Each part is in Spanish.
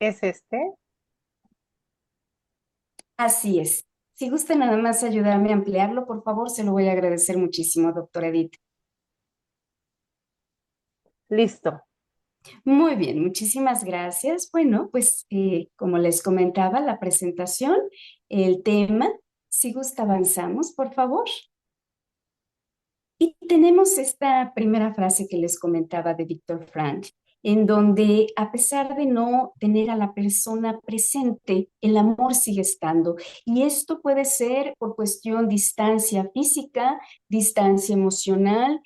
¿Es este? Así es. Si gusta nada más ayudarme a ampliarlo, por favor, se lo voy a agradecer muchísimo, doctora Edith. Listo. Muy bien, muchísimas gracias. Bueno, pues como les comentaba, la presentación, el tema, si gusta avanzamos, por favor. Y tenemos esta primera frase que les comentaba de Víctor Frank, en donde a pesar de no tener a la persona presente, el amor sigue estando. Y esto puede ser por cuestión distancia física, distancia emocional,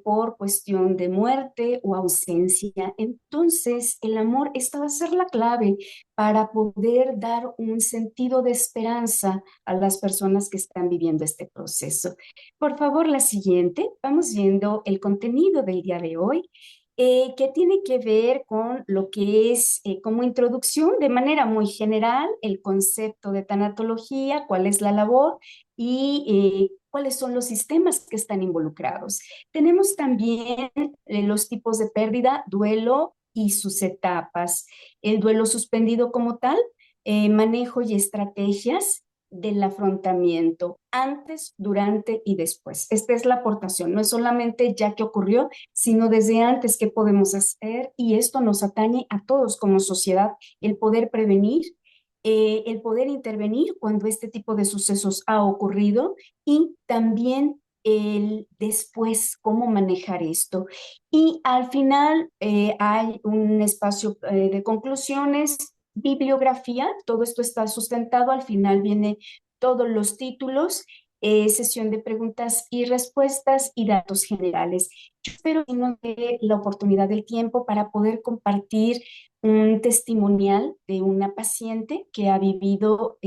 por cuestión de muerte o ausencia. Entonces, el amor, esta va a ser la clave para poder dar un sentido de esperanza a las personas que están viviendo este proceso. Por favor, la siguiente. Vamos viendo el contenido del día de hoy, que tiene que ver con lo que es como introducción de manera muy general el concepto de tanatología, cuál es la labor y cuáles son los sistemas que están involucrados. Tenemos también los tipos de pérdida, duelo y sus etapas. El duelo suspendido como tal, manejo y estrategias del afrontamiento antes, durante y después. Esta es la aportación, no es solamente ya que ocurrió, sino desde antes qué podemos hacer y esto nos atañe a todos como sociedad, el poder prevenir, el poder intervenir cuando este tipo de sucesos ha ocurrido y también el después, cómo manejar esto. Y al final hay un espacio de conclusiones, bibliografía, todo esto está sustentado, al final viene todos los títulos, sesión de preguntas y respuestas y datos generales. Yo espero que nos dé la oportunidad del tiempo para poder compartir un testimonial de una paciente que ha vivido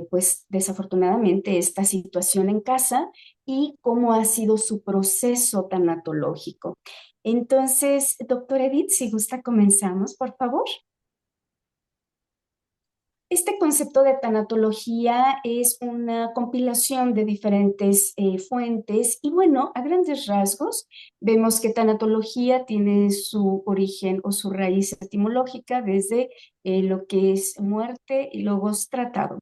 pues desafortunadamente esta situación en casa y cómo ha sido su proceso tanatológico. Entonces, doctor Edith, si gusta, comenzamos, por favor. Este concepto de tanatología es una compilación de diferentes fuentes y bueno, a grandes rasgos vemos que tanatología tiene su origen o su raíz etimológica desde lo que es muerte y logos tratado.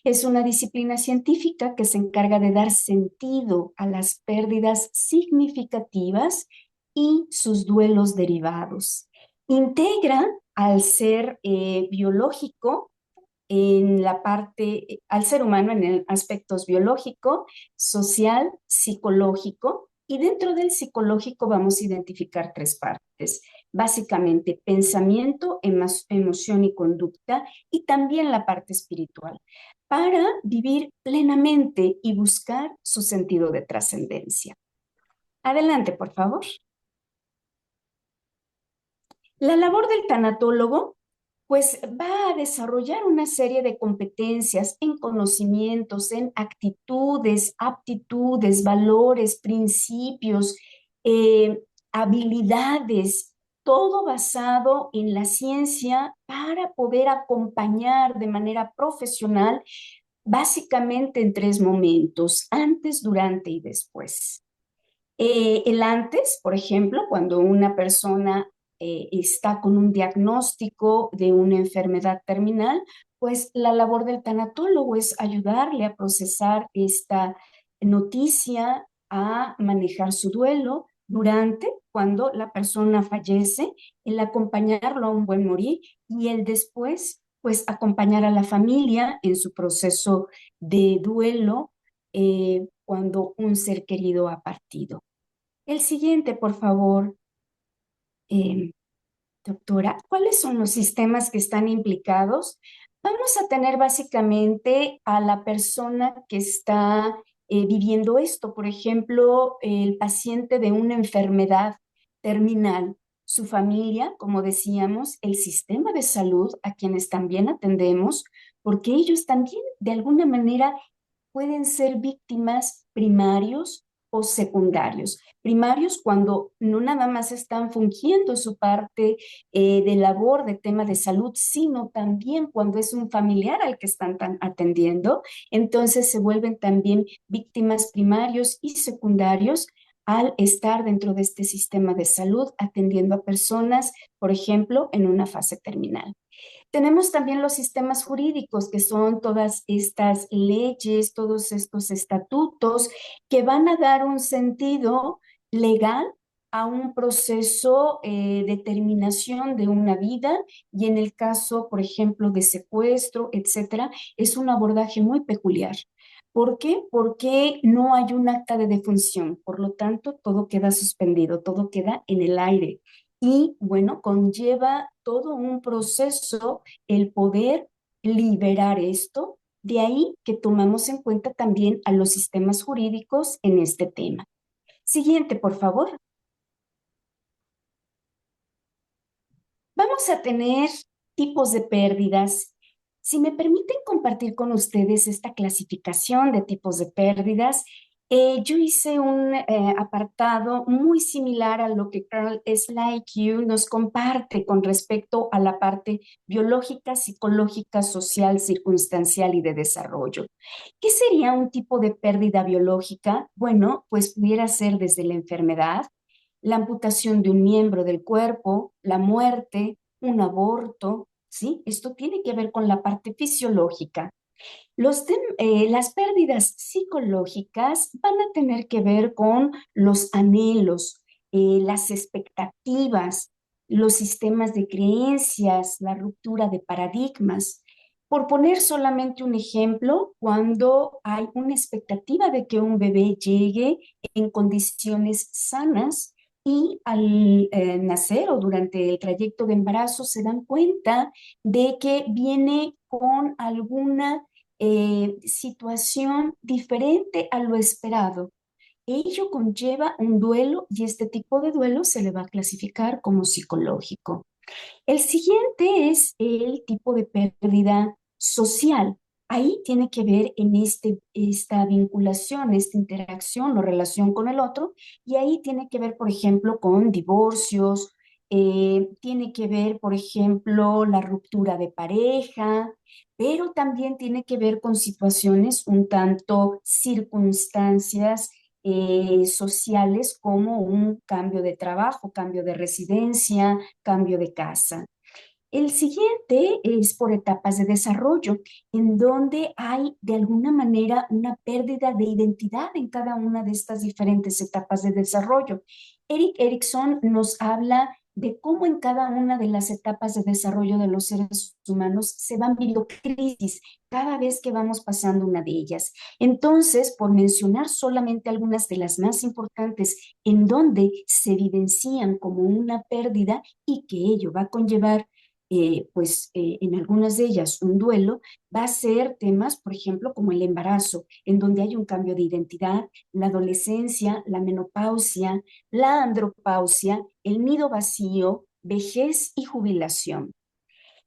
Es una disciplina científica que se encarga de dar sentido a las pérdidas significativas y sus duelos derivados. Integra al ser biológico en la parte, al ser humano en el aspectos biológico, social, psicológico, y dentro del psicológico vamos a identificar tres partes, básicamente pensamiento, emoción y conducta, y también la parte espiritual, para vivir plenamente y buscar su sentido de trascendencia. Adelante, por favor. La labor del tanatólogo pues va a desarrollar una serie de competencias en conocimientos, en actitudes, aptitudes, valores, principios, habilidades, todo basado en la ciencia para poder acompañar de manera profesional, básicamente en tres momentos, antes, durante y después. El antes, por ejemplo, cuando una persona está con un diagnóstico de una enfermedad terminal, pues la labor del tanatólogo es ayudarle a procesar esta noticia, a manejar su duelo durante, cuando la persona fallece, el acompañarlo a un buen morir y el después, pues acompañar a la familia en su proceso de duelo cuando un ser querido ha partido. El siguiente, por favor, eh, doctora, ¿cuáles son los sistemas que están implicados? Vamos a tener básicamente a la persona que está viviendo esto, por ejemplo, el paciente de una enfermedad terminal, su familia, como decíamos, el sistema de salud a quienes también atendemos, porque ellos también de alguna manera pueden ser víctimas primarios o secundarios. Primarios cuando no nada más están fungiendo su parte de labor de tema de salud, sino también cuando es un familiar al que están atendiendo, entonces se vuelven también víctimas primarios y secundarios al estar dentro de este sistema de salud atendiendo a personas, por ejemplo, en una fase terminal. Tenemos también los sistemas jurídicos, que son todas estas leyes, todos estos estatutos que van a dar un sentido legal a un proceso de terminación de una vida y en el caso, por ejemplo, de secuestro, etcétera, es un abordaje muy peculiar. ¿Por qué? Porque no hay un acta de defunción, por lo tanto, todo queda suspendido, todo queda en el aire. Y bueno, conlleva todo un proceso el poder liberar esto. De ahí que tomamos en cuenta también a los sistemas jurídicos en este tema. Siguiente, por favor. Vamos a tener tipos de pérdidas. Si me permiten compartir con ustedes esta clasificación de tipos de pérdidas, yo hice un apartado muy similar a lo que Carl Slake nos comparte con respecto a la parte biológica, psicológica, social, circunstancial y de desarrollo. ¿Qué sería un tipo de pérdida biológica? Bueno, pues pudiera ser desde la enfermedad, la amputación de un miembro del cuerpo, la muerte, un aborto, ¿sí? Esto tiene que ver con la parte fisiológica. Las pérdidas psicológicas van a tener que ver con los anhelos, las expectativas, los sistemas de creencias, la ruptura de paradigmas. Por poner solamente un ejemplo, cuando hay una expectativa de que un bebé llegue en condiciones sanas y al nacer o durante el trayecto de embarazo se dan cuenta de que viene con alguna situación diferente a lo esperado. Ello conlleva un duelo y este tipo de duelo se le va a clasificar como psicológico. El siguiente es el tipo de pérdida social. Ahí tiene que ver en esta vinculación, esta interacción o relación con el otro, y ahí tiene que ver, por ejemplo, con divorcios, tiene que ver, por ejemplo, la ruptura de pareja, pero también tiene que ver con situaciones un tanto circunstancias sociales como un cambio de trabajo, cambio de residencia, cambio de casa. El siguiente es por etapas de desarrollo, en donde hay de alguna manera una pérdida de identidad en cada una de estas diferentes etapas de desarrollo. Eric Erickson nos habla de cómo en cada una de las etapas de desarrollo de los seres humanos se van viviendo crisis cada vez que vamos pasando una de ellas. Entonces, por mencionar solamente algunas de las más importantes en donde se vivencian como una pérdida y que ello va a conllevar en algunas de ellas un duelo, va a ser temas, por ejemplo, como el embarazo, en donde hay un cambio de identidad, la adolescencia, la menopausia, la andropausia, el nido vacío, vejez y jubilación.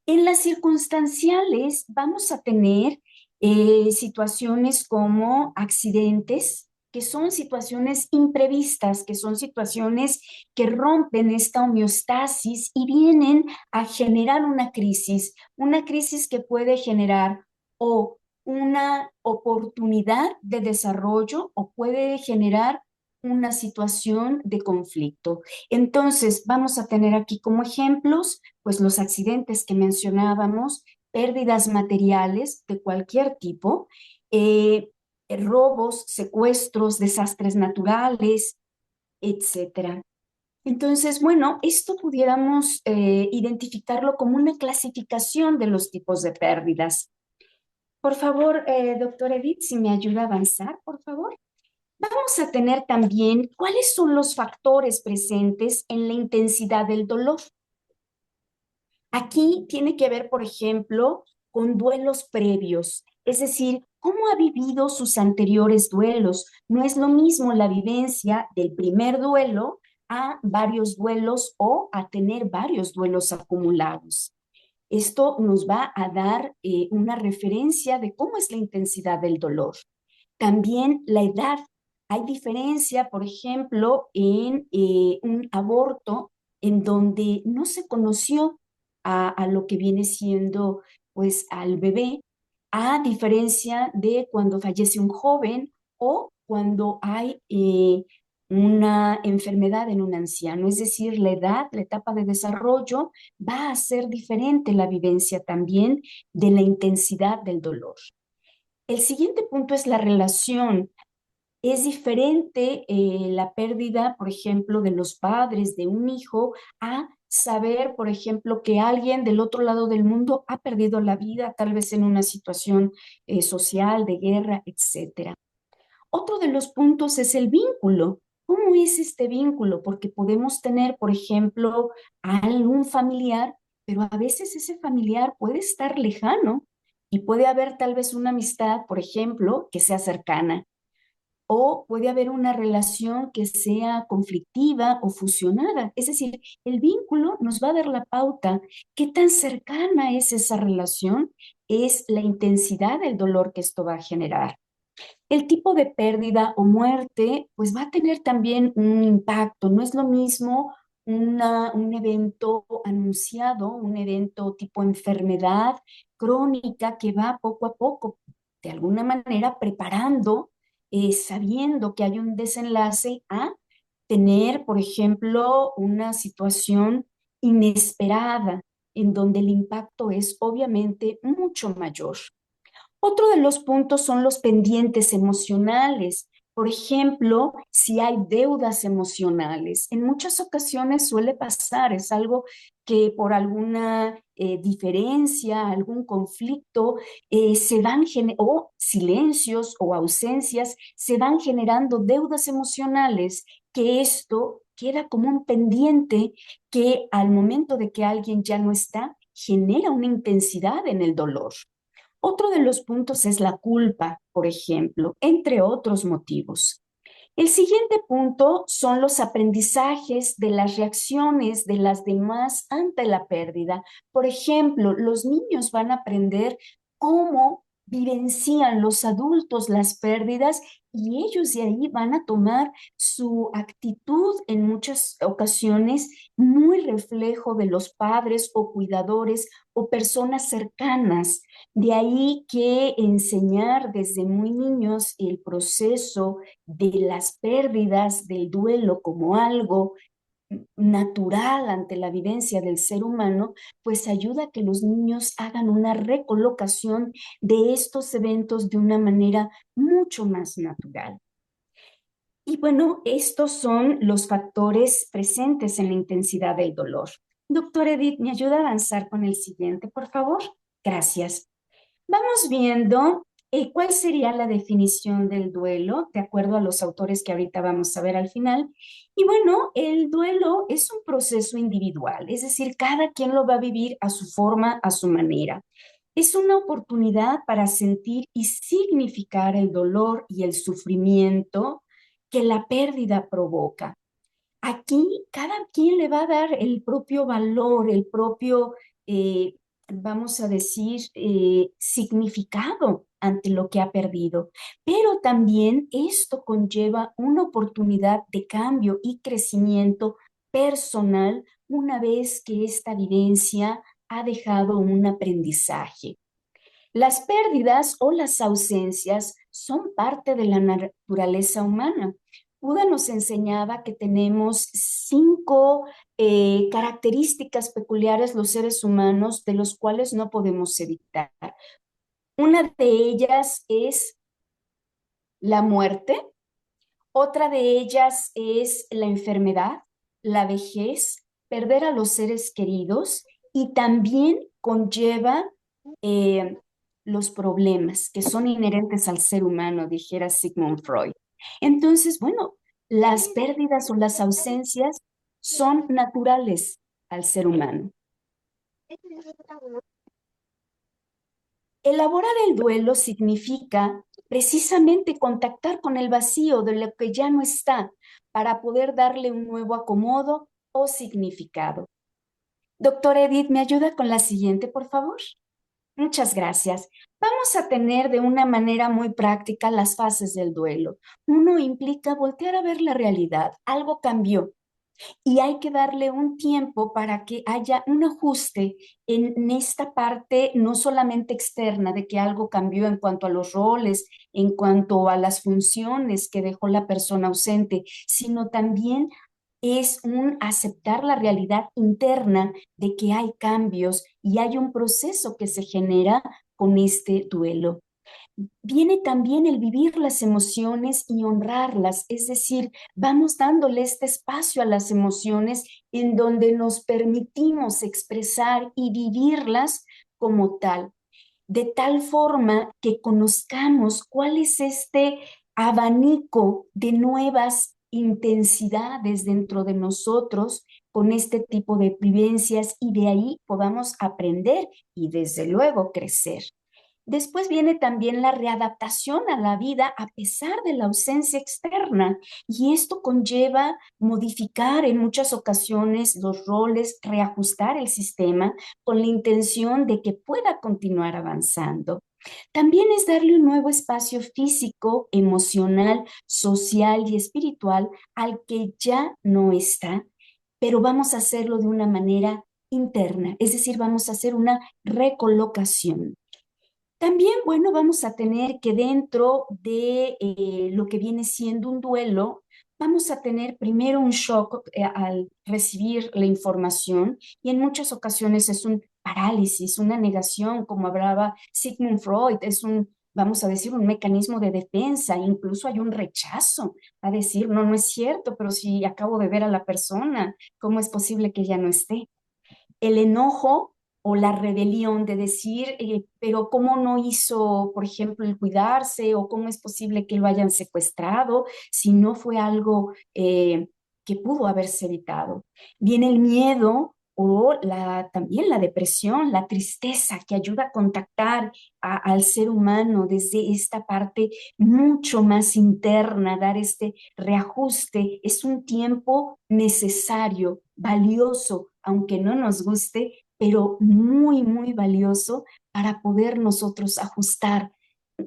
En las circunstanciales vamos a tener situaciones como accidentes, que son situaciones imprevistas, que son situaciones que rompen esta homeostasis y vienen a generar una crisis que puede generar o una oportunidad de desarrollo o puede generar una situación de conflicto. Entonces, vamos a tener aquí como ejemplos pues los accidentes que mencionábamos, pérdidas materiales de cualquier tipo, robos, secuestros, desastres naturales, etcétera. Entonces, bueno, esto pudiéramos identificarlo como una clasificación de los tipos de pérdidas. Por favor, doctor Edith, si me ayuda a avanzar, por favor. Vamos a tener también cuáles son los factores presentes en la intensidad del dolor. Aquí tiene que ver, por ejemplo, con duelos previos, es decir, cómo ha vivido sus anteriores duelos. No es lo mismo la vivencia del primer duelo a varios duelos o a tener varios duelos acumulados. Esto nos va a dar una referencia de cómo es la intensidad del dolor. También la edad. Hay diferencia, por ejemplo, en un aborto en donde no se conoció a lo que viene siendo pues al bebé, a diferencia de cuando fallece un joven o cuando hay una enfermedad en un anciano, es decir, la edad, la etapa de desarrollo va a ser diferente la vivencia también de la intensidad del dolor. El siguiente punto es la relación. Es diferente la pérdida, por ejemplo, de los padres de un hijo a saber, por ejemplo, que alguien del otro lado del mundo ha perdido la vida, tal vez en una situación social, de guerra, etcétera. Otro de los puntos es el vínculo. ¿Cómo es este vínculo? Porque podemos tener, por ejemplo, a algún familiar, pero a veces ese familiar puede estar lejano y puede haber tal vez una amistad, por ejemplo, que sea cercana, o puede haber una relación que sea conflictiva o fusionada. Es decir, el vínculo nos va a dar la pauta. ¿Qué tan cercana es esa relación? Es la intensidad del dolor que esto va a generar. El tipo de pérdida o muerte, pues va a tener también un impacto. No es lo mismo un evento anunciado, un evento tipo enfermedad crónica que va poco a poco, de alguna manera preparando, sabiendo que hay un desenlace a tener, por ejemplo, una situación inesperada en donde el impacto es obviamente mucho mayor. Otro de los puntos son los pendientes emocionales. Por ejemplo, si hay deudas emocionales, en muchas ocasiones suele pasar, es algo que por alguna diferencia, algún conflicto, o silencios o ausencias, se van generando deudas emocionales, que esto queda como un pendiente que al momento de que alguien ya no está, genera una intensidad en el dolor. Otro de los puntos es la culpa, por ejemplo, entre otros motivos. El siguiente punto son los aprendizajes de las reacciones de las demás ante la pérdida. Por ejemplo, los niños van a aprender cómo vivencian los adultos las pérdidas y ellos de ahí van a tomar su actitud en muchas ocasiones muy reflejo de los padres o cuidadores o personas cercanas. De ahí que enseñar desde muy niños el proceso de las pérdidas, del duelo como algo natural ante la vivencia del ser humano, pues ayuda a que los niños hagan una recolocación de estos eventos de una manera mucho más natural. Y bueno, estos son los factores presentes en la intensidad del dolor. Doctor Edith, ¿me ayuda a avanzar con el siguiente, por favor? Gracias. Vamos viendo cuál sería la definición del duelo, de acuerdo a los autores que ahorita vamos a ver al final. Y bueno, el duelo es un proceso individual, es decir, cada quien lo va a vivir a su forma, a su manera. Es una oportunidad para sentir y significar el dolor y el sufrimiento que la pérdida provoca. Aquí cada quien le va a dar el propio valor, el propio, vamos a decir, significado ante lo que ha perdido. Pero también esto conlleva una oportunidad de cambio y crecimiento personal una vez que esta vivencia ha dejado un aprendizaje. Las pérdidas o las ausencias son parte de la naturaleza humana. Buda nos enseñaba que tenemos 5 características peculiares los seres humanos de los cuales no podemos evitar. Una de ellas es la muerte, otra de ellas es la enfermedad, la vejez, perder a los seres queridos y también conlleva eh, los problemas que son inherentes al ser humano, dijera Sigmund Freud. Entonces, bueno, las pérdidas o las ausencias son naturales al ser humano. Elaborar el duelo significa precisamente contactar con el vacío de lo que ya no está para poder darle un nuevo acomodo o significado. Doctor Edith, ¿me ayuda con la siguiente, por favor? Muchas gracias. Vamos a tener de una manera muy práctica las fases del duelo. Uno implica voltear a ver la realidad. Algo cambió. y hay que darle un tiempo para que haya un ajuste en esta parte, no solamente externa, de que algo cambió en cuanto a los roles, en cuanto a las funciones que dejó la persona ausente, sino también es un aceptar la realidad interna de que hay cambios y hay un proceso que se genera con este duelo. Viene también el vivir las emociones y honrarlas, es decir, vamos dándole este espacio a las emociones en donde nos permitimos expresar y vivirlas como tal, de tal forma que conozcamos cuál es este abanico de nuevas intensidades dentro de nosotros con este tipo de vivencias y de ahí podamos aprender y desde luego crecer. Después viene también la readaptación a la vida a pesar de la ausencia externa y esto conlleva modificar en muchas ocasiones los roles, reajustar el sistema con la intención de que pueda continuar avanzando. También es darle un nuevo espacio físico, emocional, social y espiritual al que ya no está, pero vamos a hacerlo de una manera interna, es decir, vamos a hacer una recolocación. También, bueno, vamos a tener que dentro de lo que viene siendo un duelo, vamos a tener primero un shock al recibir la información y en muchas ocasiones es un parálisis, una negación, como hablaba Sigmund Freud, es un, vamos a decir, un mecanismo de defensa, incluso hay un rechazo a decir, no, no es cierto, pero si acabo de ver a la persona, ¿cómo es posible que ya no esté? El enojo o la rebelión de decir, pero ¿cómo no hizo, por ejemplo, el cuidarse? ¿O cómo es posible que lo hayan secuestrado si no fue algo que pudo haberse evitado? Viene el miedo o también la depresión, la tristeza que ayuda a contactar al ser humano desde esta parte mucho más interna, dar este reajuste. Es un tiempo necesario, valioso, aunque no nos guste, pero muy, muy valioso para poder nosotros ajustar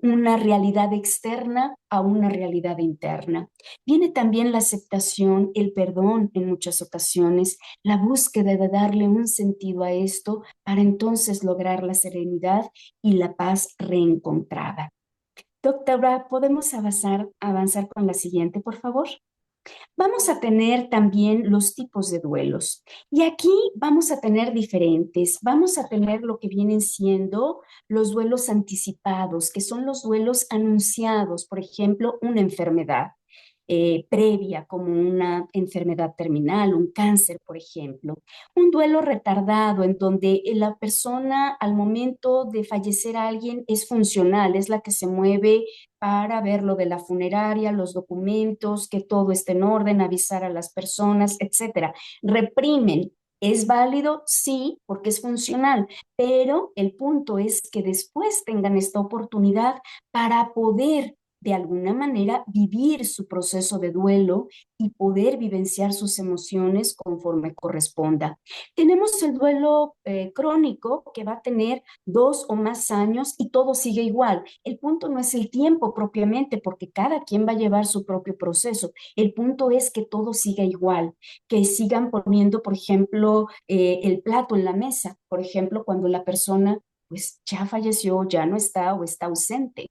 una realidad externa a una realidad interna. Viene también la aceptación, el perdón en muchas ocasiones, la búsqueda de darle un sentido a esto para entonces lograr la serenidad y la paz reencontrada. Doctora, ¿podemos avanzar con la siguiente, por favor? Vamos a tener también los tipos de duelos. Y aquí vamos a tener diferentes. Vamos a tener lo que vienen siendo los duelos anticipados, que son los duelos anunciados, por ejemplo, una enfermedad previa, como una enfermedad terminal, un cáncer, por ejemplo. Un duelo retardado, en donde la persona al momento de fallecer a alguien es funcional, es la que se mueve para ver lo de la funeraria, los documentos, que todo esté en orden, avisar a las personas, etcétera. Reprimen. ¿Es válido? Sí, porque es funcional, pero el punto es que después tengan esta oportunidad para poder de alguna manera vivir su proceso de duelo y poder vivenciar sus emociones conforme corresponda. Tenemos el duelo crónico que va a tener 2 o más años y todo sigue igual. El punto no es el tiempo propiamente, porque cada quien va a llevar su propio proceso. El punto es que todo siga igual, que sigan poniendo, por ejemplo, el plato en la mesa, por ejemplo, cuando la persona pues ya falleció, ya no está o está ausente.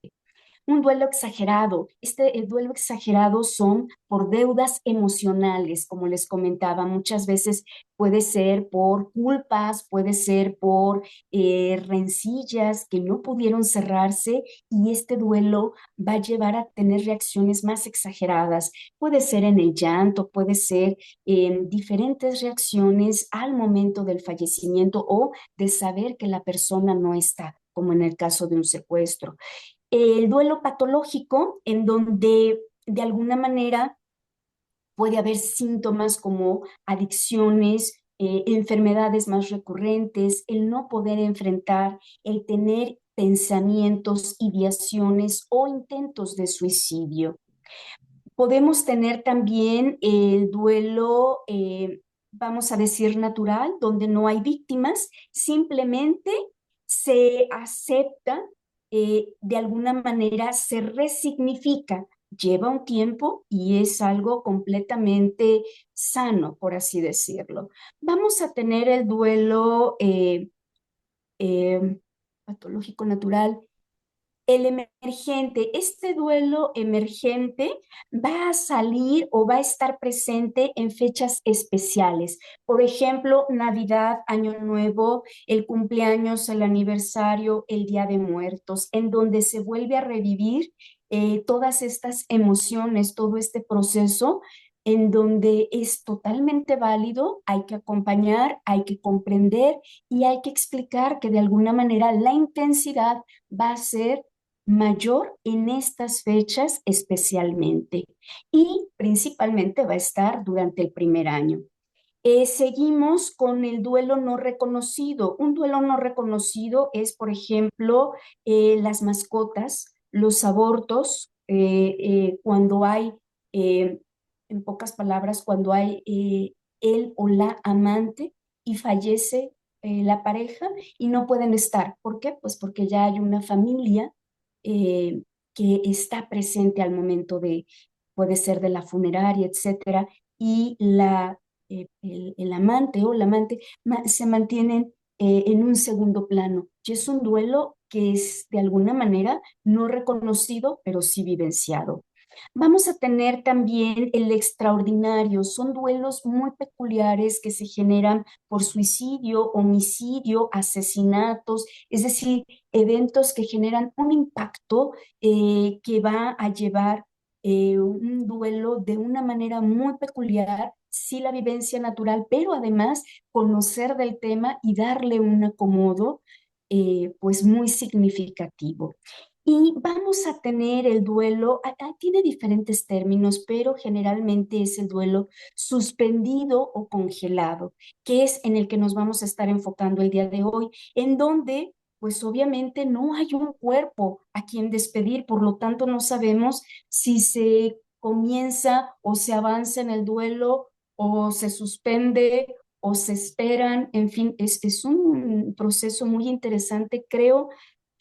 Un duelo exagerado. El duelo exagerado son por deudas emocionales, como les comentaba, muchas veces puede ser por culpas, puede ser por rencillas que no pudieron cerrarse y este duelo va a llevar a tener reacciones más exageradas. Puede ser en el llanto, puede ser en diferentes reacciones al momento del fallecimiento o de saber que la persona no está, como en el caso de un secuestro. El duelo patológico, en donde de alguna manera puede haber síntomas como adicciones, enfermedades más recurrentes, el no poder enfrentar, el tener pensamientos, ideaciones o intentos de suicidio. Podemos tener también el duelo, vamos a decir, natural, donde no hay víctimas, simplemente se acepta, de alguna manera se resignifica. Lleva un tiempo y es algo completamente sano, por así decirlo. Vamos a tener el duelo eh, patológico natural. El emergente, este duelo emergente va a salir o va a estar presente en fechas especiales. Por ejemplo, Navidad, Año Nuevo, el cumpleaños, el aniversario, el Día de Muertos, en donde se vuelve a revivir todas estas emociones, todo este proceso en donde es totalmente válido, hay que acompañar, hay que comprender y hay que explicar que de alguna manera la intensidad va a ser mayor en estas fechas especialmente y principalmente va a estar durante el primer año. Seguimos con el duelo no reconocido. Un duelo no reconocido es, por ejemplo, las mascotas, los abortos, cuando hay, eh, en pocas palabras, cuando hay él o la amante y fallece la pareja y no pueden estar. ¿Por qué? Pues porque ya hay una familia eh, que está presente al momento de, puede ser de la funeraria, etcétera, y el amante o la amante se mantienen en un segundo plano. Y es un duelo que es de alguna manera no reconocido, pero sí vivenciado. Vamos a tener también el extraordinario. Son duelos muy peculiares que se generan por suicidio, homicidio, asesinatos, es decir, eventos que generan un impacto que va a llevar un duelo de una manera muy peculiar, sí la vivencia natural, pero además conocer del tema y darle un acomodo pues muy significativo. Y vamos a tener el duelo, tiene diferentes términos, pero generalmente es el duelo suspendido o congelado, que es en el que nos vamos a estar enfocando el día de hoy, en donde pues obviamente no hay un cuerpo a quien despedir, por lo tanto no sabemos si se comienza o se avanza en el duelo o se suspende o se esperan, en fin, es un proceso muy interesante, creo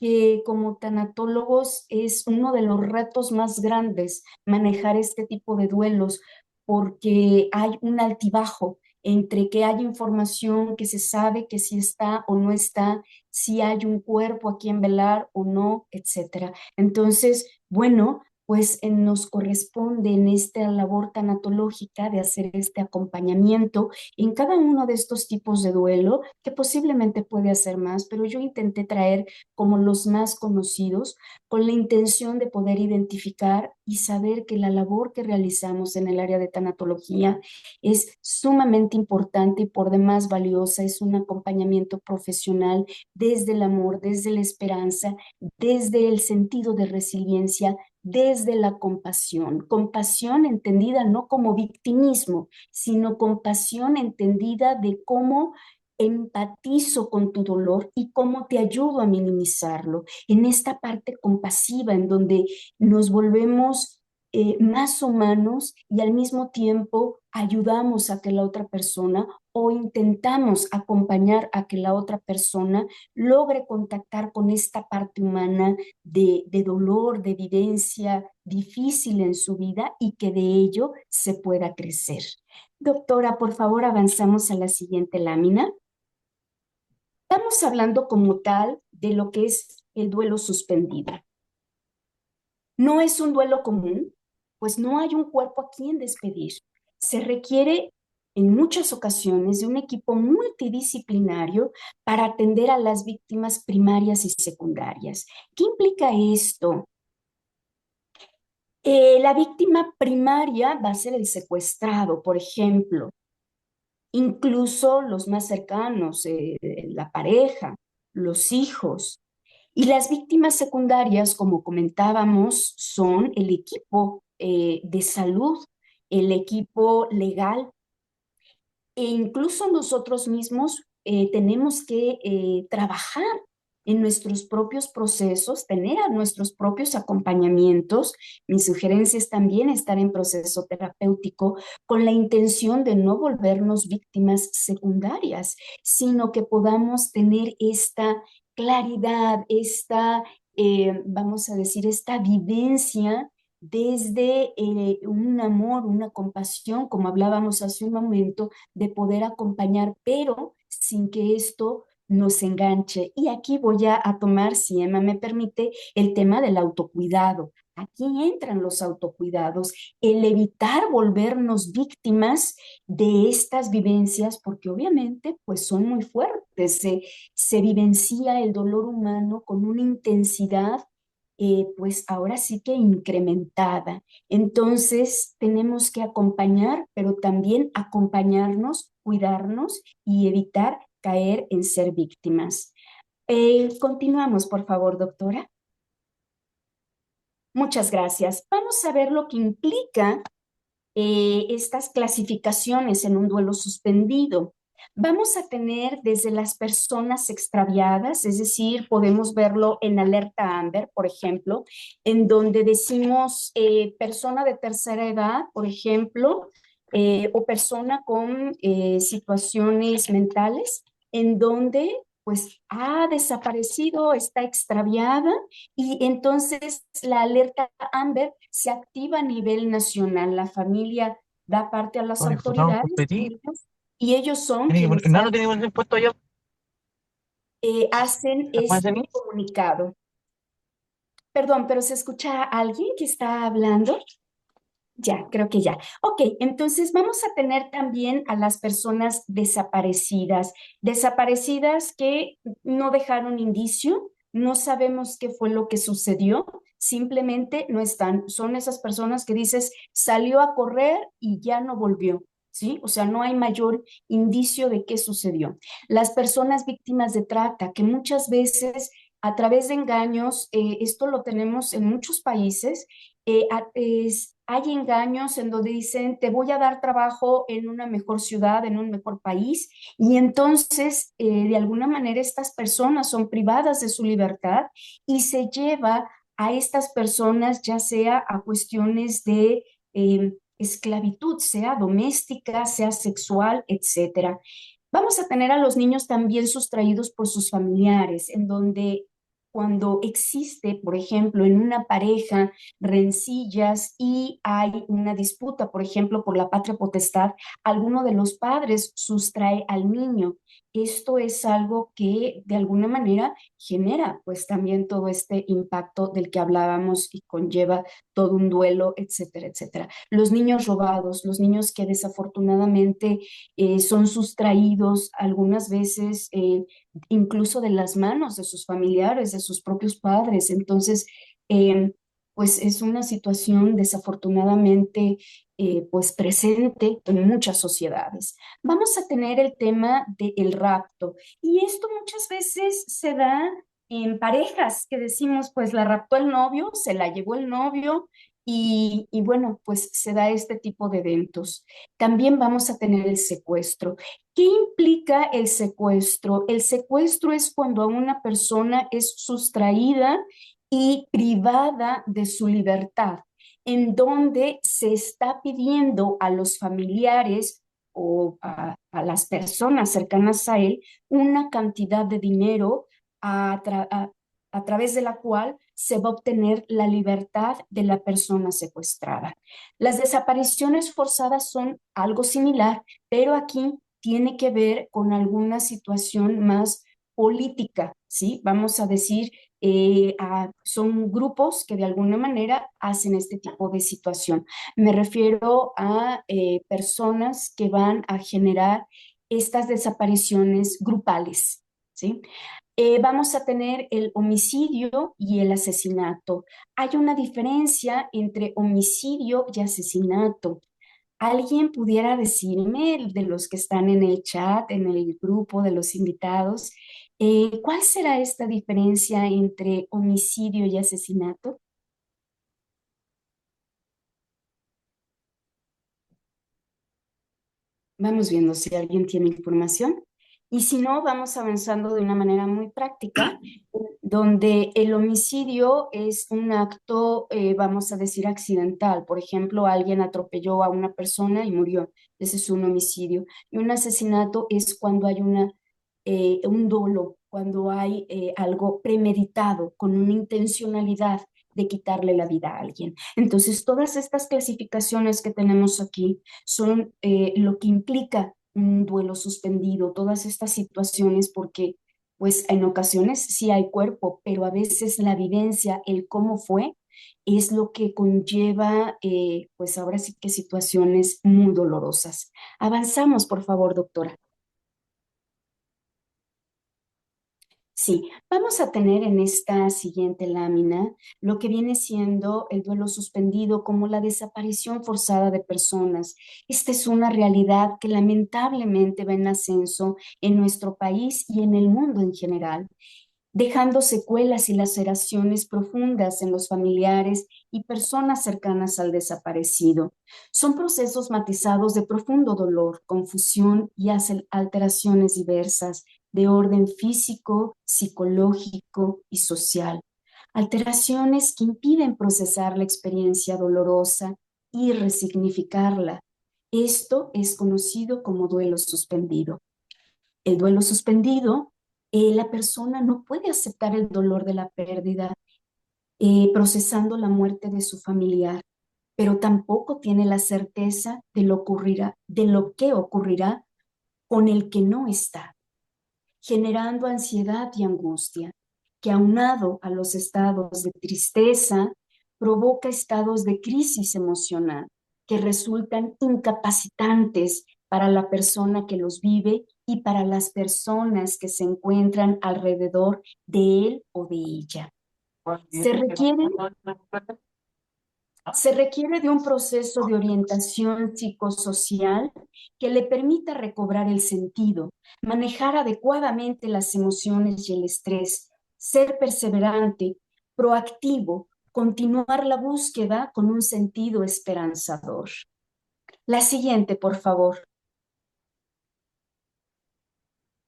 que como tanatólogos es uno de los retos más grandes manejar este tipo de duelos porque hay un altibajo entre que hay información que se sabe que si está o no está, si hay un cuerpo a quien velar o no, etcétera. Entonces, bueno, pues nos corresponde en esta labor tanatológica de hacer este acompañamiento en cada uno de estos tipos de duelo, que posiblemente puede hacer más, pero yo intenté traer como los más conocidos, con la intención de poder identificar y saber que la labor que realizamos en el área de tanatología es sumamente importante y por demás valiosa, es un acompañamiento profesional desde el amor, desde la esperanza, desde el sentido de resiliencia, desde la compasión, compasión entendida no como victimismo, sino compasión entendida de cómo empatizo con tu dolor y cómo te ayudo a minimizarlo. En esta parte compasiva en donde nos volvemos más humanos y al mismo tiempo ayudamos a que la otra persona o intentamos acompañar a que la otra persona logre contactar con esta parte humana de dolor, de vivencia difícil en su vida y que de ello se pueda crecer. Doctora, por favor, avanzamos a la siguiente lámina. Estamos hablando como tal de lo que es el duelo suspendido. No es un duelo común, pues no hay un cuerpo a quien despedir. Se requiere en muchas ocasiones de un equipo multidisciplinario para atender a las víctimas primarias y secundarias. ¿Qué implica esto? La víctima primaria va a ser el secuestrado, por ejemplo, incluso los más cercanos, la pareja, los hijos. Y las víctimas secundarias, como comentábamos, son el equipo de salud, el equipo legal e incluso nosotros mismos tenemos que trabajar en nuestros propios procesos, tener a nuestros propios acompañamientos. Mi sugerencia es también estar en proceso terapéutico con la intención de no volvernos víctimas secundarias, sino que podamos tener esta claridad, esta, vamos a decir, esta vivencia desde un amor, una compasión, como hablábamos hace un momento, de poder acompañar, pero sin que esto nos enganche. Y aquí voy a tomar, si Emma me permite, el tema del autocuidado. Aquí entran los autocuidados, el evitar volvernos víctimas de estas vivencias, porque obviamente pues son muy fuertes. Se vivencia el dolor humano con una intensidad pues ahora sí que incrementada. Entonces tenemos que acompañar, pero también acompañarnos, cuidarnos y evitar caer en ser víctimas. Continuamos, por favor, doctora. Muchas gracias. Vamos a ver lo que implica estas clasificaciones en un duelo suspendido. Vamos a tener desde las personas extraviadas, es decir, podemos verlo en alerta Amber, por ejemplo, en donde decimos persona de tercera edad, por ejemplo, o persona con situaciones mentales, en donde pues ha desaparecido, está extraviada y entonces la alerta Amber se activa a nivel nacional. La familia da parte a las Los diputados autoridades competir. y ellos son Tiene que quienes no, no tiene que poner impuesto allá. hacen ¿Se puede este hacer? comunicado. Perdón, pero ¿se escucha a alguien que está hablando? Ya, creo que ya. Ok, entonces vamos a tener también a las personas desaparecidas, desaparecidas que no dejaron indicio, no sabemos qué fue lo que sucedió, simplemente no están. Son esas personas que dices, salió a correr y ya no volvió, ¿sí? O sea, no hay mayor indicio de qué sucedió. Las personas víctimas de trata, que muchas veces a través de engaños, esto lo tenemos en muchos países, hay engaños en donde dicen, te voy a dar trabajo en una mejor ciudad, en un mejor país, y entonces, de alguna manera, estas personas son privadas de su libertad y se lleva a estas personas, ya sea a cuestiones de esclavitud, sea doméstica, sea sexual, etcétera. Vamos a tener a los niños también sustraídos por sus familiares, en donde cuando existe, por ejemplo, en una pareja, rencillas y hay una disputa, por ejemplo, por la patria potestad, alguno de los padres sustrae al niño. Esto es algo que de alguna manera genera pues también todo este impacto del que hablábamos y conlleva todo un duelo, etcétera, etcétera. Los niños robados, los niños que desafortunadamente son sustraídos algunas veces incluso de las manos de sus familiares, de sus propios padres. Entonces, eh, pues es una situación desafortunadamente pues presente en muchas sociedades. Vamos a tener el tema del rapto y esto muchas veces se da en parejas que decimos pues la raptó el novio, se la llevó el novio y bueno pues se da este tipo de eventos. También vamos a tener el secuestro. ¿Qué implica el secuestro? El secuestro es cuando a una persona es sustraída y privada de su libertad, en donde se está pidiendo a los familiares o a las personas cercanas a él una cantidad de dinero a través de la cual se va a obtener la libertad de la persona secuestrada. Las desapariciones forzadas son algo similar, pero aquí tiene que ver con alguna situación más política, ¿sí? Vamos a decir, son grupos que de alguna manera hacen este tipo de situación. Me refiero a personas que van a generar estas desapariciones grupales, ¿sí? Vamos a tener el homicidio y el asesinato. Hay una diferencia entre homicidio y asesinato. ¿Alguien pudiera decirme de los que están en el chat, en el grupo de los invitados, cuál será esta diferencia entre homicidio y asesinato? Vamos viendo si alguien tiene información. Y si no, vamos avanzando de una manera muy práctica, donde el homicidio es un acto, vamos a decir, accidental. Por ejemplo, alguien atropelló a una persona y murió. Ese es un homicidio. Y un asesinato es cuando hay un dolo, cuando hay algo premeditado, con una intencionalidad. de quitarle la vida a alguien. Entonces, todas estas clasificaciones que tenemos aquí son lo que implica un duelo suspendido, todas estas situaciones, porque pues en ocasiones sí hay cuerpo, pero a veces la vivencia, el cómo fue, es lo que conlleva, pues ahora sí que situaciones muy dolorosas. Avanzamos, por favor, doctora. Sí, vamos a tener en esta siguiente lámina lo que viene siendo el duelo suspendido como la desaparición forzada de personas. Esta es una realidad que lamentablemente va en ascenso en nuestro país y en el mundo en general, dejando secuelas y laceraciones profundas en los familiares y personas cercanas al desaparecido. Son procesos matizados de profundo dolor, confusión y alteraciones diversas de orden físico, psicológico y social. Alteraciones que impiden procesar la experiencia dolorosa y resignificarla. Esto es conocido como duelo suspendido. El duelo suspendido, la persona no puede aceptar el dolor de la pérdida, procesando la muerte de su familiar, pero tampoco tiene la certeza de lo que ocurrirá con el que no está, generando ansiedad y angustia, que aunado a los estados de tristeza, provoca estados de crisis emocional que resultan incapacitantes para la persona que los vive y para las personas que se encuentran alrededor de él o de ella. Se requiere Se requiere de un proceso de orientación psicosocial que le permita recobrar el sentido, manejar adecuadamente las emociones y el estrés, ser perseverante, proactivo, continuar la búsqueda con un sentido esperanzador. La siguiente, por favor.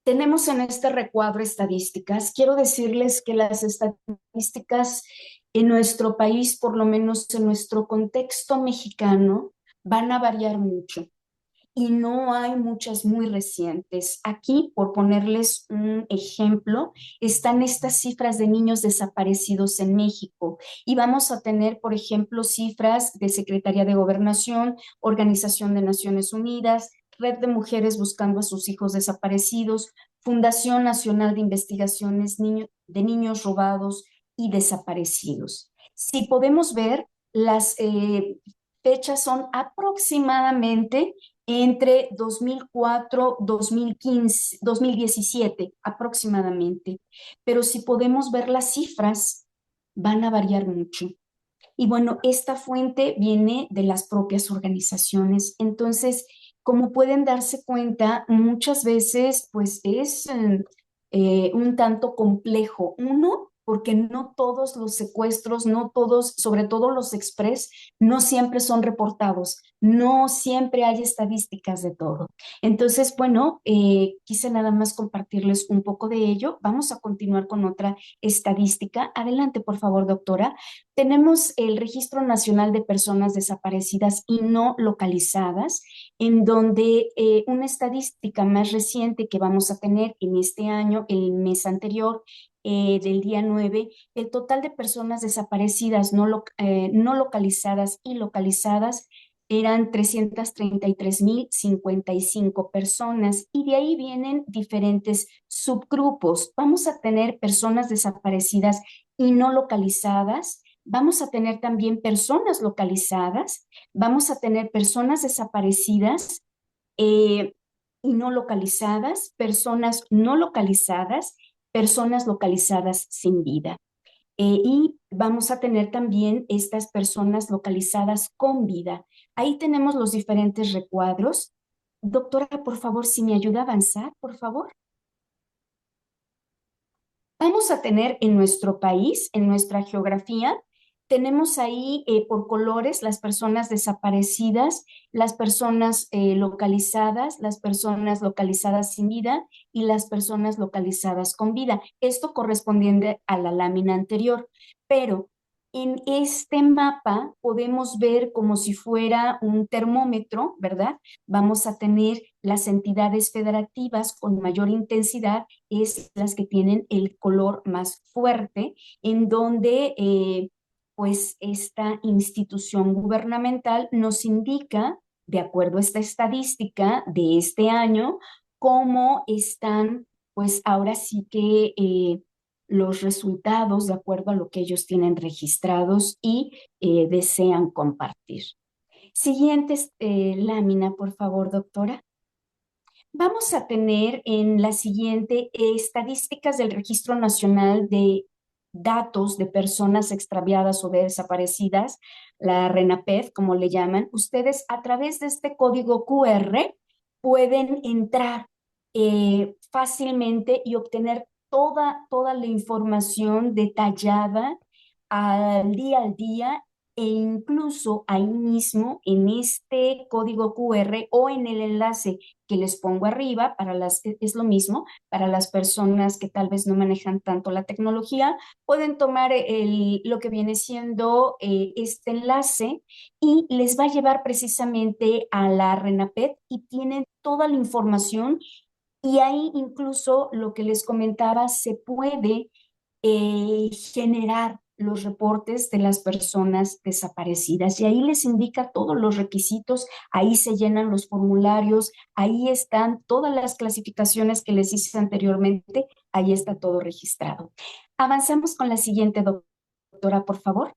Tenemos en este recuadro estadísticas. Quiero decirles que las estadísticas en nuestro país, por lo menos en nuestro contexto mexicano, van a variar mucho y no hay muchas muy recientes. Aquí, por ponerles un ejemplo, están estas cifras de niños desaparecidos en México y vamos a tener, por ejemplo, cifras de Secretaría de Gobernación, Organización de Naciones Unidas, Red de Mujeres Buscando a sus Hijos Desaparecidos, Fundación Nacional de Investigaciones de Niños Robados y Desaparecidos. Si podemos ver, las fechas son aproximadamente entre 2004, 2015, 2017 aproximadamente. Pero si podemos ver las cifras, van a variar mucho. Y bueno, esta fuente viene de las propias organizaciones. Entonces, como pueden darse cuenta, muchas veces pues es un tanto complejo. Uno, porque no todos los secuestros, no todos, sobre todo los express, no siempre son reportados, no siempre hay estadísticas de todo. Entonces, bueno, quise nada más compartirles un poco de ello. Vamos a continuar con otra estadística. Adelante, por favor, doctora. Tenemos el Registro Nacional de Personas Desaparecidas y No Localizadas, en donde una estadística más reciente que vamos a tener en este año, el mes anterior, del día 9, el total de personas desaparecidas no localizadas y localizadas eran 333.055 personas y de ahí vienen diferentes subgrupos. Vamos a tener personas desaparecidas y no localizadas. Vamos a tener también personas localizadas, vamos a tener personas desaparecidas eh, y no localizadas, personas localizadas sin vida. Y vamos a tener también estas personas localizadas con vida. Ahí tenemos los diferentes recuadros. Doctora, por favor, si me ayuda a avanzar, por favor. Vamos a tener en nuestro país, en nuestra geografía, tenemos ahí por colores las personas desaparecidas, las personas las personas localizadas sin vida y las personas localizadas con vida. Esto correspondiente a la lámina anterior, pero en este mapa podemos ver como si fuera un termómetro, ¿verdad? Vamos a tener las entidades federativas con mayor intensidad, es las que tienen el color más fuerte, en donde pues esta institución gubernamental nos indica, de acuerdo a esta estadística de este año, cómo están, pues ahora sí que los resultados de acuerdo a lo que ellos tienen registrados y desean compartir. Siguiente lámina, por favor, doctora. Vamos a tener en la siguiente estadísticas del Registro Nacional de Datos de Personas Extraviadas o Desaparecidas, la RENAPED, como le llaman. Ustedes a través de este código QR pueden entrar fácilmente y obtener toda la información detallada al día e incluso ahí mismo en este código QR o en el enlace que les pongo arriba, es lo mismo, para las personas que tal vez no manejan tanto la tecnología, pueden tomar lo que viene siendo este enlace y les va a llevar precisamente a la RENAPED y tienen toda la información y ahí incluso lo que les comentaba, se puede generar los reportes de las personas desaparecidas y ahí les indica todos los requisitos, ahí se llenan los formularios, ahí están todas las clasificaciones que les hice anteriormente, ahí está todo registrado. Avanzamos con la siguiente, doctora, por favor.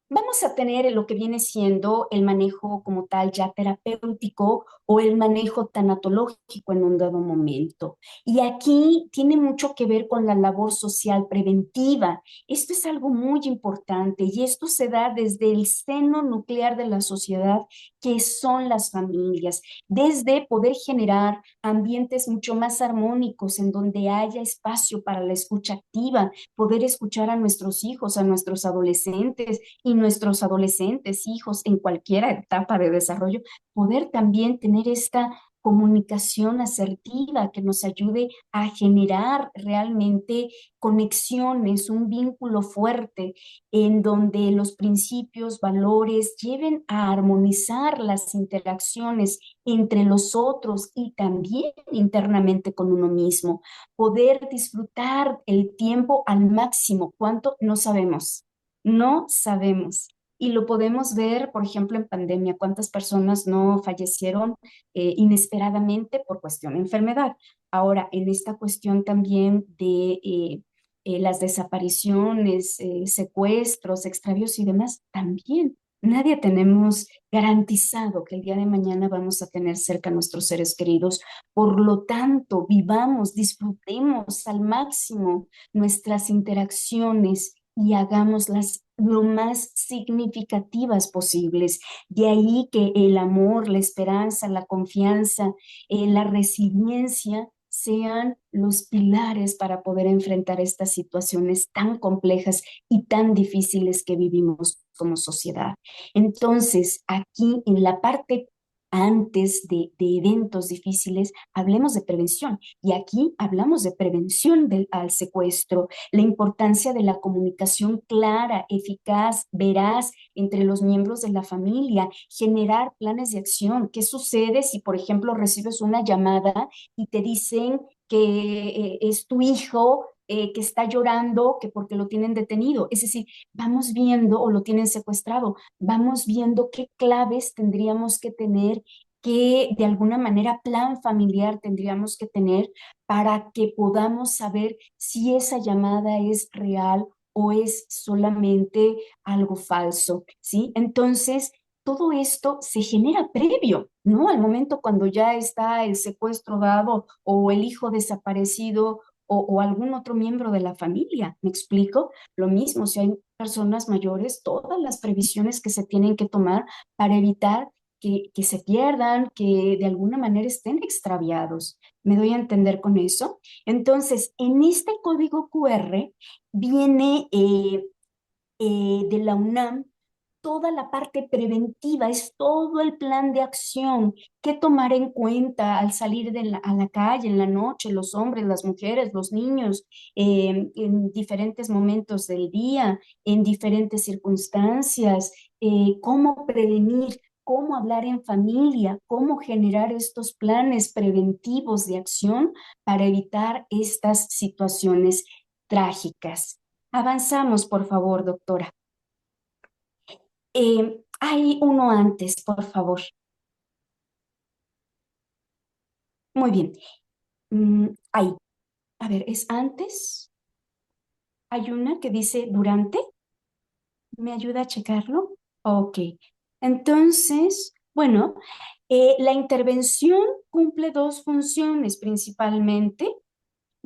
Vamos a tener lo que viene siendo el manejo como tal ya terapéutico o el manejo tanatológico en un dado momento. Y aquí tiene mucho que ver con la labor social preventiva. Esto es algo muy importante y esto se da desde el seno nuclear de la sociedad, que son las familias, desde poder generar ambientes mucho más armónicos en donde haya espacio para la escucha activa, poder escuchar a nuestros hijos, a nuestros adolescentes y nuestros adolescentes, hijos en cualquier etapa de desarrollo, poder también tener esta comunicación asertiva que nos ayude a generar realmente conexiones, un vínculo fuerte en donde los principios, valores lleven a armonizar las interacciones entre los otros y también internamente con uno mismo. Poder disfrutar el tiempo al máximo. ¿Cuánto? No sabemos. No sabemos. Y lo podemos ver, por ejemplo, en pandemia, cuántas personas no fallecieron inesperadamente por cuestión de enfermedad. Ahora, en esta cuestión también de las desapariciones, secuestros, extravíos y demás, también nadie tenemos garantizado que el día de mañana vamos a tener cerca a nuestros seres queridos. Por lo tanto, vivamos, disfrutemos al máximo nuestras interacciones y hagámoslas lo más significativas posibles. De ahí que el amor, la esperanza, la confianza, la resiliencia sean los pilares para poder enfrentar estas situaciones tan complejas y tan difíciles que vivimos como sociedad. Entonces, aquí en la parte antes de eventos difíciles, hablemos de prevención. Y aquí hablamos de prevención al secuestro, la importancia de la comunicación clara, eficaz, veraz entre los miembros de la familia, generar planes de acción. ¿Qué sucede si, por ejemplo, recibes una llamada y te dicen que es tu hijo que está llorando, que porque lo tienen detenido? Es decir, vamos viendo o lo tienen secuestrado, vamos viendo qué claves tendríamos que tener, qué de alguna manera plan familiar tendríamos que tener para que podamos saber si esa llamada es real o es solamente algo falso, ¿sí? Entonces, todo esto se genera previo, ¿no? Al momento cuando ya está el secuestro dado o el hijo desaparecido o algún otro miembro de la familia, ¿me explico? Lo mismo, si hay personas mayores, todas las previsiones que se tienen que tomar para evitar que se pierdan, que de alguna manera estén extraviados. ¿Me doy a entender con eso? Entonces, en este código QR viene de la UNAM toda la parte preventiva, es todo el plan de acción que tomar en cuenta al salir a la calle en la noche, los hombres, las mujeres, los niños, en diferentes momentos del día, en diferentes circunstancias, cómo prevenir, cómo hablar en familia, cómo generar estos planes preventivos de acción para evitar estas situaciones trágicas. Avanzamos, por favor, doctora. Hay uno antes, por favor. Muy bien. Ahí. A ver, ¿es antes? Hay una que dice durante. ¿Me ayuda a checarlo? Ok. Entonces, bueno, la intervención cumple dos funciones principalmente.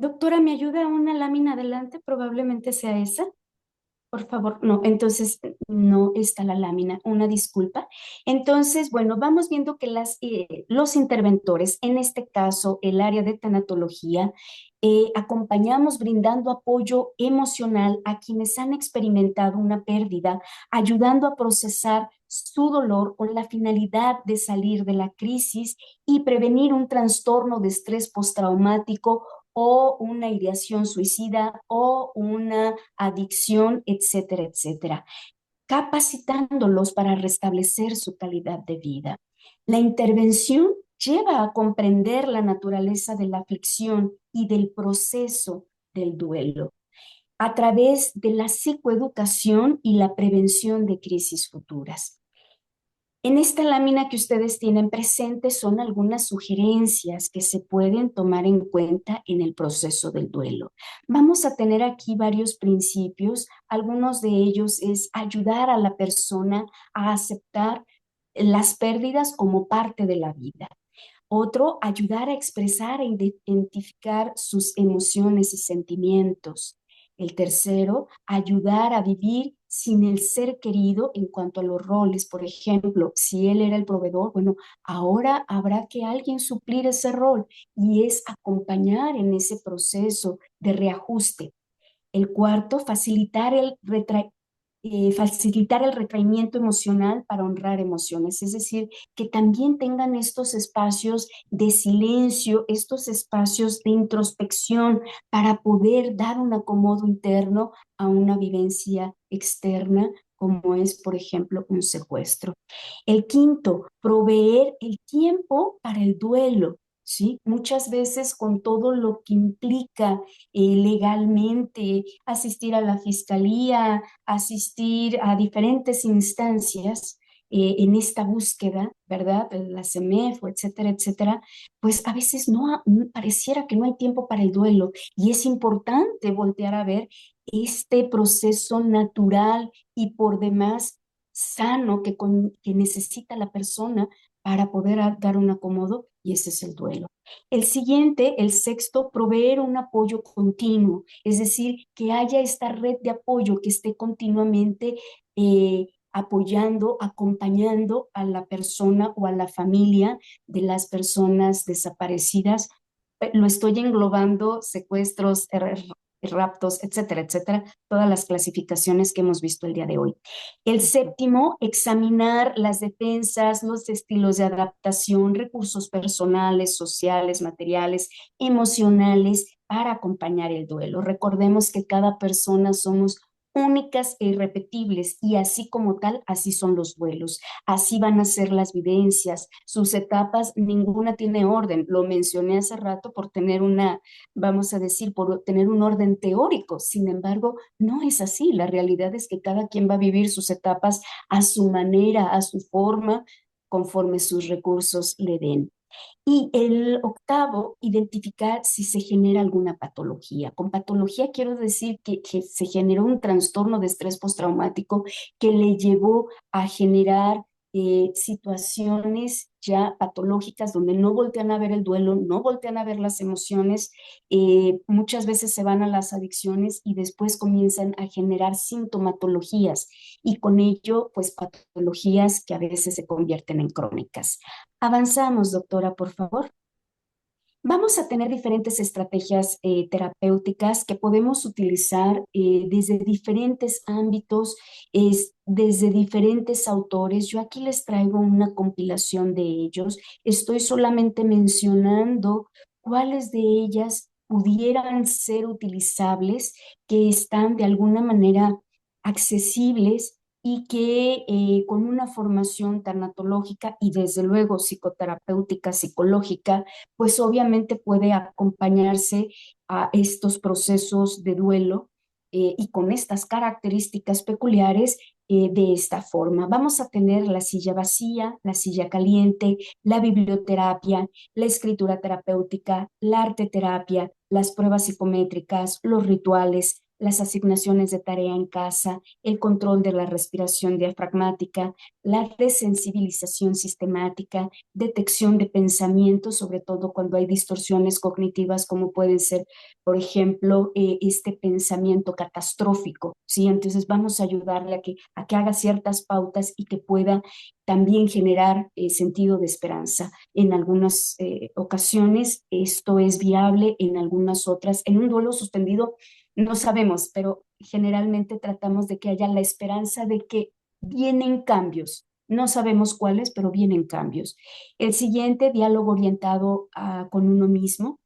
Doctora, ¿me ayuda una lámina adelante? Probablemente sea esa. Por favor, no, entonces no está la lámina, una disculpa. Entonces, bueno, vamos viendo que los interventores, en este caso el área de tanatología, acompañamos brindando apoyo emocional a quienes han experimentado una pérdida, ayudando a procesar su dolor con la finalidad de salir de la crisis y prevenir un trastorno de estrés postraumático o una ideación suicida o una adicción, etcétera, etcétera, capacitándolos para restablecer su calidad de vida. La intervención lleva a comprender la naturaleza de la aflicción y del proceso del duelo a través de la psicoeducación y la prevención de crisis futuras. En esta lámina que ustedes tienen presente son algunas sugerencias que se pueden tomar en cuenta en el proceso del duelo. Vamos a tener aquí varios principios. Algunos de ellos es ayudar a la persona a aceptar las pérdidas como parte de la vida. Otro, ayudar a expresar e identificar sus emociones y sentimientos. El tercero, ayudar a vivir sin el ser querido en cuanto a los roles. Por ejemplo, si él era el proveedor, bueno, ahora habrá que alguien suplir ese rol y es acompañar en ese proceso de reajuste. El cuarto, facilitar el retraimiento emocional para honrar emociones, es decir, que también tengan estos espacios de silencio, estos espacios de introspección para poder dar un acomodo interno a una vivencia externa, como es, por ejemplo, un secuestro. El quinto, proveer el tiempo para el duelo. ¿Sí? Muchas veces con todo lo que implica legalmente asistir a la fiscalía, asistir a diferentes instancias en esta búsqueda, ¿verdad? La CEMEFO, etcétera, etcétera, pues a veces pareciera que no hay tiempo para el duelo y es importante voltear a ver este proceso natural y por demás sano que necesita la persona para poder dar un acomodo y ese es el duelo. El siguiente, el sexto, proveer un apoyo continuo, es decir, que haya esta red de apoyo que esté continuamente apoyando, acompañando a la persona o a la familia de las personas desaparecidas. Lo estoy englobando secuestros, raptos, etcétera, etcétera, todas las clasificaciones que hemos visto el día de hoy. El séptimo, examinar las defensas, los estilos de adaptación, recursos personales, sociales, materiales, emocionales para acompañar el duelo. Recordemos que cada persona somos únicas e irrepetibles y así como tal, así son los duelos, así van a ser las vivencias, sus etapas, ninguna tiene orden. Lo mencioné hace rato por tener vamos a decir, por tener un orden teórico. Sin embargo, no es así. La realidad es que cada quien va a vivir sus etapas a su manera, a su forma, conforme sus recursos le den. Y el octavo, identificar si se genera alguna patología. Con patología quiero decir que se generó un trastorno de estrés postraumático que le llevó a generar situaciones ya patológicas donde no voltean a ver el duelo, no voltean a ver las emociones, muchas veces se van a las adicciones y después comienzan a generar sintomatologías y con ello pues patologías que a veces se convierten en crónicas. Avanzamos, doctora, por favor. Vamos a tener diferentes estrategias terapéuticas que podemos utilizar desde diferentes ámbitos, desde diferentes autores. Yo aquí les traigo una compilación de ellos. Estoy solamente mencionando cuáles de ellas pudieran ser utilizables, que están de alguna manera accesibles y que con una formación tanatológica y desde luego psicoterapéutica, psicológica, pues obviamente puede acompañarse a estos procesos de duelo y con estas características peculiares de esta forma. Vamos a tener la silla vacía, la silla caliente, la biblioterapia, la escritura terapéutica, la arte terapia, las pruebas psicométricas, los rituales, las asignaciones de tarea en casa, el control de la respiración diafragmática, la desensibilización sistemática, detección de pensamientos, sobre todo cuando hay distorsiones cognitivas como pueden ser, por ejemplo, este pensamiento catastrófico, ¿sí? Entonces vamos a ayudarle a que haga ciertas pautas y que pueda también generar sentido de esperanza. En algunas ocasiones esto es viable, en algunas otras, en un duelo suspendido no sabemos, pero generalmente tratamos de que haya la esperanza de que vienen cambios. No sabemos cuáles, pero vienen cambios. El siguiente, diálogo orientado con uno mismo.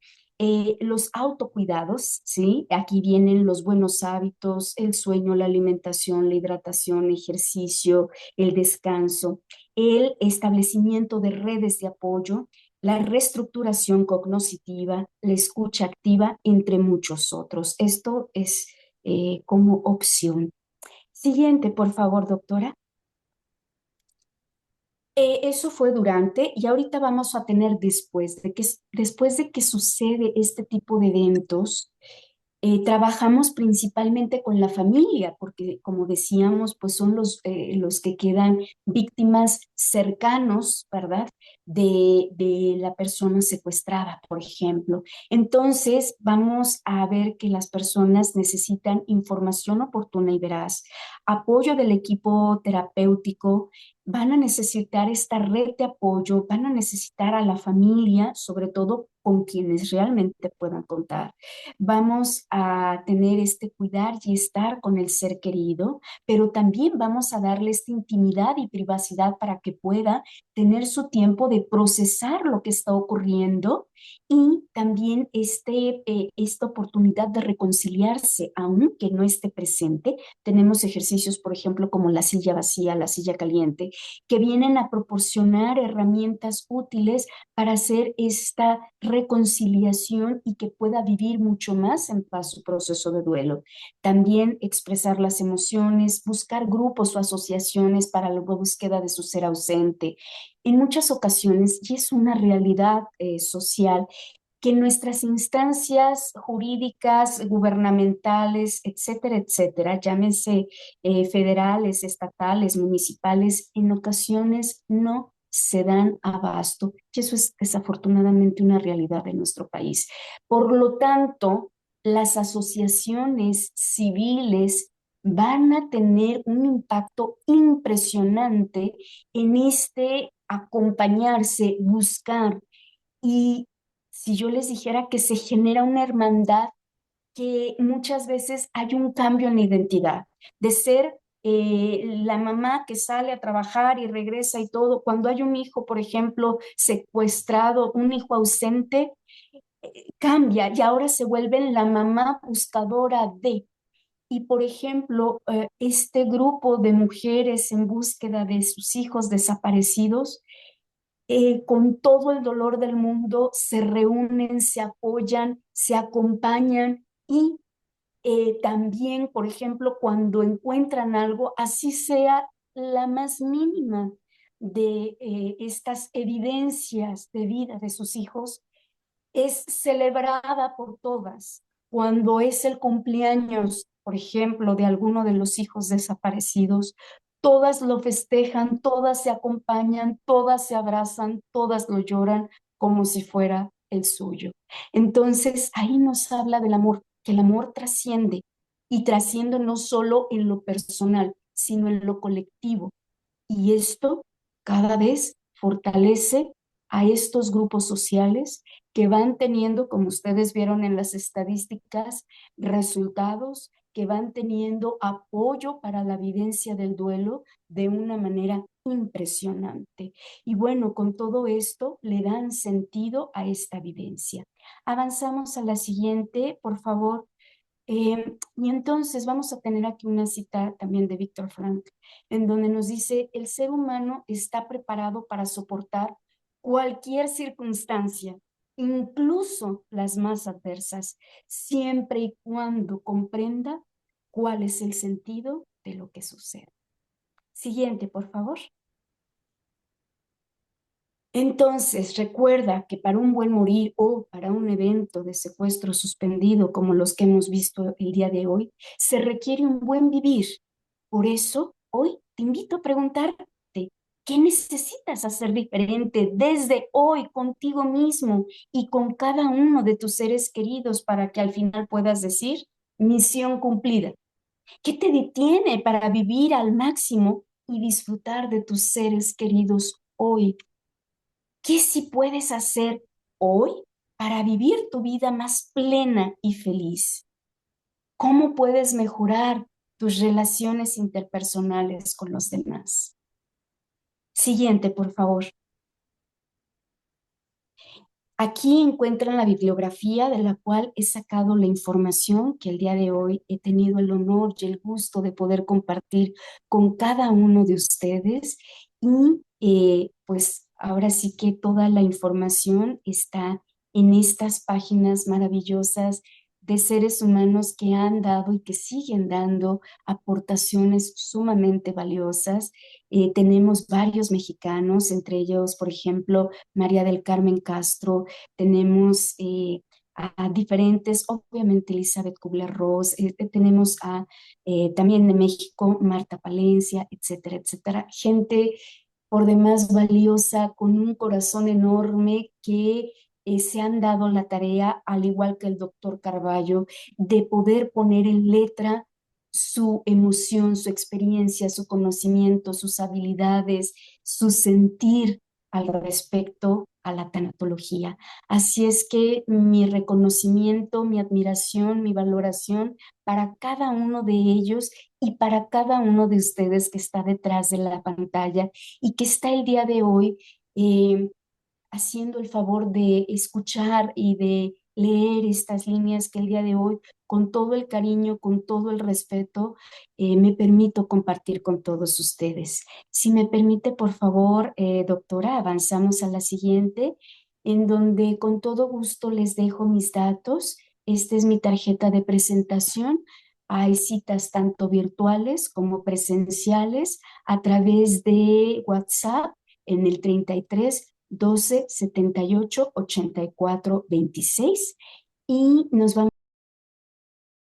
Los autocuidados, ¿sí? Aquí vienen los buenos hábitos, el sueño, la alimentación, la hidratación, ejercicio, el descanso, el establecimiento de redes de apoyo, la reestructuración cognitiva, la escucha activa, entre muchos otros. Esto es como opción. Siguiente, por favor, doctora. Eso fue durante y ahorita vamos a tener después de que sucede este tipo de eventos, trabajamos principalmente con la familia, porque como decíamos, pues son los que quedan víctimas cercanos, ¿verdad? De la persona secuestrada, por ejemplo. Entonces, vamos a ver que las personas necesitan información oportuna y veraz, apoyo del equipo terapéutico, van a necesitar esta red de apoyo, van a necesitar a la familia, sobre todo con quienes realmente puedan contar. Vamos a tener este cuidar y estar con el ser querido, pero también vamos a darle esta intimidad y privacidad para que pueda tener su tiempo de procesar lo que está ocurriendo y también esta oportunidad de reconciliarse, aunque no esté presente. Tenemos ejercicios, por ejemplo, como la silla vacía, la silla caliente, que vienen a proporcionar herramientas útiles para hacer esta reconciliación y que pueda vivir mucho más en paz su proceso de duelo. También expresar las emociones, buscar grupos o asociaciones para la búsqueda de su ser ausente. En muchas ocasiones, y es una realidad social, que nuestras instancias jurídicas, gubernamentales, etcétera, etcétera, llámense federales, estatales, municipales, en ocasiones no se dan abasto. Y eso es desafortunadamente una realidad de nuestro país. Por lo tanto, las asociaciones civiles van a tener un impacto impresionante en este acompañarse, buscar y si yo les dijera que se genera una hermandad, que muchas veces hay un cambio en la identidad, de ser la mamá que sale a trabajar y regresa y todo, cuando hay un hijo, por ejemplo, secuestrado, un hijo ausente, cambia y ahora se vuelven la mamá buscadora de. Y por ejemplo, este grupo de mujeres en búsqueda de sus hijos desaparecidos, con todo el dolor del mundo, se reúnen, se apoyan, se acompañan y también, por ejemplo, cuando encuentran algo, así sea la más mínima de estas evidencias de vida de sus hijos, es celebrada por todas. Cuando es el cumpleaños, por ejemplo, de alguno de los hijos desaparecidos, todas lo festejan, todas se acompañan, todas se abrazan, todas lo lloran como si fuera el suyo. Entonces, ahí nos habla del amor, que el amor trasciende y trasciende no solo en lo personal, sino en lo colectivo. Y esto cada vez fortalece a estos grupos sociales que van teniendo, como ustedes vieron en las estadísticas, resultados, que van teniendo apoyo para la vivencia del duelo de una manera impresionante. Y bueno, con todo esto le dan sentido a esta vivencia. Avanzamos a la siguiente, por favor. Y entonces vamos a tener aquí una cita también de Víctor Frank, en donde nos dice, el ser humano está preparado para soportar cualquier circunstancia, incluso las más adversas, siempre y cuando comprenda cuál es el sentido de lo que sucede. Siguiente, por favor. Entonces, recuerda que para un buen morir o para un evento de secuestro suspendido como los que hemos visto el día de hoy, se requiere un buen vivir. Por eso, hoy te invito a preguntarte, ¿qué necesitas hacer diferente desde hoy contigo mismo y con cada uno de tus seres queridos para que al final puedas decir, misión cumplida? ¿Qué te detiene para vivir al máximo y disfrutar de tus seres queridos hoy? ¿Qué sí puedes hacer hoy para vivir tu vida más plena y feliz? ¿Cómo puedes mejorar tus relaciones interpersonales con los demás? Siguiente, por favor. Aquí encuentran la bibliografía de la cual he sacado la información que el día de hoy he tenido el honor y el gusto de poder compartir con cada uno de ustedes. Y pues ahora sí que toda la información está en estas páginas maravillosas de seres humanos que han dado y que siguen dando aportaciones sumamente valiosas. Tenemos varios mexicanos, entre ellos, por ejemplo, María del Carmen Castro, tenemos a diferentes, obviamente Elizabeth Kubler-Ross, tenemos a también de México Marta Palencia, etcétera, etcétera. Gente por demás valiosa, con un corazón enorme que se han dado la tarea, al igual que el doctor Carballo, de poder poner en letra su emoción, su experiencia, su conocimiento, sus habilidades, su sentir al respecto a la tanatología. Así es que mi reconocimiento, mi admiración, mi valoración para cada uno de ellos y para cada uno de ustedes que está detrás de la pantalla y que está el día de hoy eh, haciendo el favor de escuchar y de leer estas líneas que el día de hoy, con todo el cariño, con todo el respeto, me permito compartir con todos ustedes. Si me permite, por favor, doctora, avanzamos a la siguiente, en donde con todo gusto les dejo mis datos. Esta es mi tarjeta de presentación. Hay citas tanto virtuales como presenciales a través de WhatsApp en el 33 12 78 84 26 y nos vamos